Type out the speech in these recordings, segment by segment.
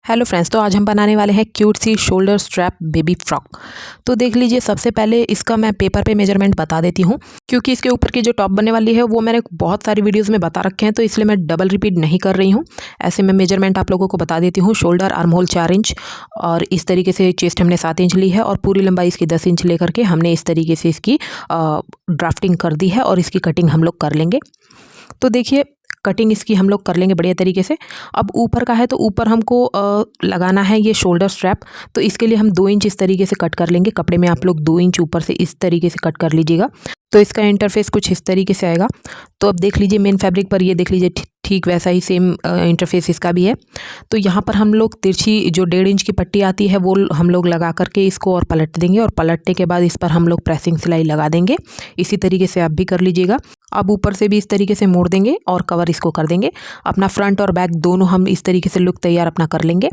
Hello friends, तो आज हम बनाने वाले हैं क्यूट सी शोल्डर स्ट्रैप बेबी फ्रॉक। तो देख लीजिए, सबसे पहले इसका मैं पेपर पे मेजरमेंट बता देती हूँ, क्योंकि इसके ऊपर की जो टॉप बनने वाली है वो मैंने बहुत सारी वीडियोस में बता रखे हैं, तो इसलिए मैं डबल रिपीट नहीं कर रही हूँ। ऐसे मैं मेजरमेंट आप लोगों को बता देती हूँ। शोल्डर आर्म होल 4 इंच और इस तरीके से चेस्ट हमने 7 इंच ली है और पूरी लंबाई इसकी 10 इंच लेकर के हमने इस तरीके से इसकी ड्राफ्टिंग कर दी है और इसकी कटिंग हम लोग कर लेंगे। तो देखिए, कटिंग इसकी हम लोग कर लेंगे बढ़िया तरीके से। अब ऊपर का है तो ऊपर हमको लगाना है ये शोल्डर स्ट्रैप, तो इसके लिए हम 2 इंच इस तरीके से कट कर लेंगे। कपड़े में आप लोग 2 इंच ऊपर से इस तरीके से कट कर लीजिएगा, तो इसका इंटरफेस कुछ इस तरीके से आएगा। तो अब देख लीजिए, मेन फैब्रिक पर ये देख लीजिए ठीक वैसा ही सेम इंटरफेस इसका भी है। तो यहाँ पर हम लोग तिरछी जो 1.5 इंच की पट्टी आती है वो हम लोग लगा करके इसको और पलट देंगे, और पलटने के बाद इस पर हम लोग प्रेसिंग सिलाई लगा देंगे। इसी तरीके से आप भी कर लीजिएगा। अब ऊपर से भी इस तरीके से मोड़ देंगे और कवर इसको कर देंगे। अपना फ्रंट और बैक दोनों हम इस तरीके से लुक तैयार अपना कर लेंगे।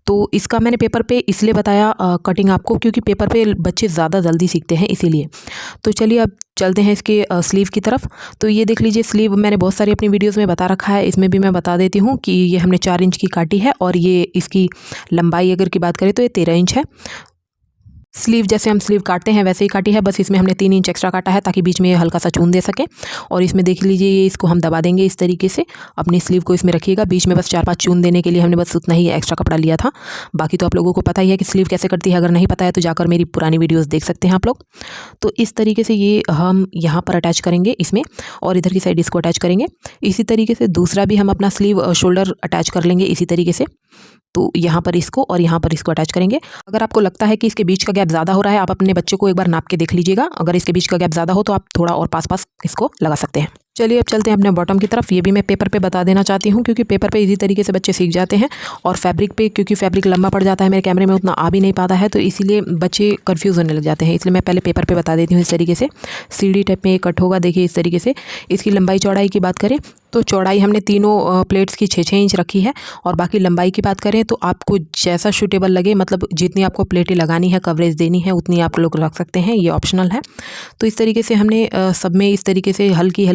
तो इसका मैंने पेपर पे इसलिए बताया कटिंग आपको, क्योंकि पेपर पे बच्चे ज़्यादा जल्दी सीखते हैं इसीलिए। तो चलिए अब चलते हैं इसके स्लीव की तरफ। तो ये देख लीजिए, स्लीव मैंने बहुत सारी अपनी वीडियोस में बता रखा है, इसमें भी मैं बता देती हूँ कि ये हमने 4 इंच की काटी है और ये इसकी लंबाई अगर की बात करें तो ये 13 इंच है। स्लीव जैसे हम स्लीव काटते हैं वैसे ही काटी है, बस इसमें हमने 3 इंच एक्स्ट्रा काटा है ताकि बीच में ये हल्का सा चून दे सके। और इसमें देख लीजिए, ये इसको हम दबा देंगे इस तरीके से। अपनी स्लीव को इसमें रखिएगा, बीच में बस 4-5 चून देने के लिए हमने बस उतना ही एक्स्ट्रा कपड़ा लिया था। बाकी तो आप लोगों को पता ही है कि स्लीव कैसे कटती है। अगर नहीं पता है तो जाकर मेरी पुरानी वीडियोज़ देख सकते हैं आप लोग। तो इस तरीके से ये हम यहाँ पर अटैच करेंगे इसमें, और इधर की साइड इसको अटैच करेंगे। इसी तरीके से दूसरा भी हम अपना स्लीव शोल्डर अटैच कर लेंगे इसी तरीके से। तो यहाँ पर इसको और यहाँ पर इसको अटैच करेंगे। अगर आपको लगता है कि इसके बीच का गैप ज़्यादा हो रहा है, आप अपने बच्चे को एक बार नाप के देख लीजिएगा। अगर इसके बीच का गैप ज़्यादा हो तो आप थोड़ा और पास इसको लगा सकते हैं। चलिए अब चलते हैं अपने बॉटम की तरफ। ये भी मैं पेपर पे बता देना चाहती हूँ, क्योंकि पेपर पे इसी तरीके से बच्चे सीख जाते हैं। और फैब्रिक पे, क्योंकि फैब्रिक लंबा पड़ जाता है, मेरे कैमरे में उतना आ भी नहीं पाता है, तो इसीलिए बच्चे कंफ्यूज होने लग जाते हैं। इसलिए मैं पहले पेपर पे बता देती हूँ इस तरीके से। सीढ़ी टाइप में कट होगा, देखिए इस तरीके से। इसकी लंबाई चौड़ाई की बात करें तो चौड़ाई हमने तीनों प्लेट्स की 6-6 इंच रखी है। और बाकी लंबाई की बात करें तो आपको जैसा सूटेबल लगे, मतलब जितनी आपको प्लेटें लगानी है, कवरेज देनी है, उतनी आप लोग रख सकते हैं, ये ऑप्शनल है। तो इस तरीके से हमने सब में इस तरीके से हल्की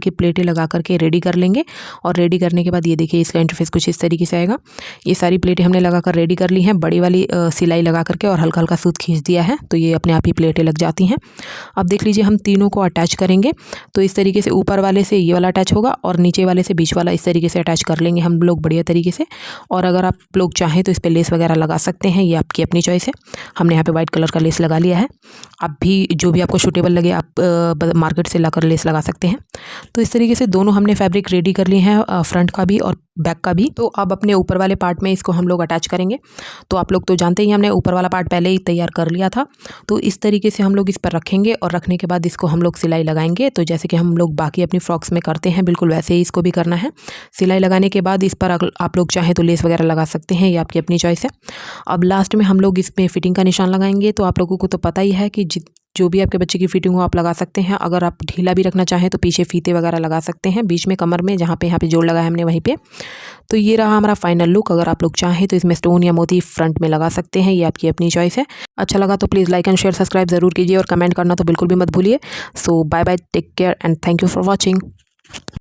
प्लेटें लगा करके रेडी कर लेंगे। और रेडी करने के बाद ये देखिए, इसका इंटरफेस कुछ इस तरीके से आएगा। ये सारी प्लेटें हमने लगा कर रेडी कर ली हैं, बड़ी वाली सिलाई लगा करके और हल्का हल्का सूत खींच दिया है, तो ये अपने आप ही प्लेटें लग जाती हैं। अब देख लीजिए, हम तीनों को अटैच करेंगे। तो इस तरीके से ऊपर वाले से ये वाला अटैच होगा और नीचे वाले से बीच वाला इस तरीके से अटैच कर लेंगे हम लोग बढ़िया तरीके से। और अगर आप लोग चाहें तो इस पर लेस वगैरह लगा सकते हैं, ये आपकी अपनी चॉइस है। हमने यहाँ पे वाइट कलर का लेस लगा लिया है। आप भी जो भी आपको सूटेबल लगे आप मार्केट से लाकर लेस लगा सकते हैं। तो इस तरीके से दोनों हमने फैब्रिक रेडी कर लिए हैं, फ्रंट का भी और बैक का भी। तो अब अपने ऊपर वाले पार्ट में इसको हम लोग अटैच करेंगे। तो आप लोग तो जानते ही, हमने ऊपर वाला पार्ट पहले ही तैयार कर लिया था। तो इस तरीके से हम लोग इस पर रखेंगे और रखने के बाद इसको हम लोग सिलाई लगाएंगे। तो जैसे कि हम लोग बाकी अपनी फ्रॉक्स में करते हैं, बिल्कुल वैसे ही इसको भी करना है। सिलाई लगाने के बाद इस पर आप लोग चाहें तो लेस वगैरह लगा सकते हैं, ये आपकी अपनी चॉइस है। अब लास्ट में हम लोग इसमें फिटिंग का निशान लगाएंगे। तो आप लोगों को तो पता ही है कि जो भी आपके बच्चे की फिटिंग हो आप लगा सकते हैं। अगर आप ढीला भी रखना चाहें तो पीछे फीते वगैरह लगा सकते हैं, बीच में कमर में जहाँ पे जोड़ लगाया हमने वहीं पे। तो ये रहा हमारा फाइनल लुक। अगर आप लोग चाहें तो इसमें स्टोन या मोती फ्रंट में लगा सकते हैं, ये आपकी अपनी चॉइस है। अच्छा लगा तो please like and share subscribe ज़रूर कीजिए और कमेंट करना तो बिल्कुल भी मत भूलिए। So bye bye, take care and thank you for watching.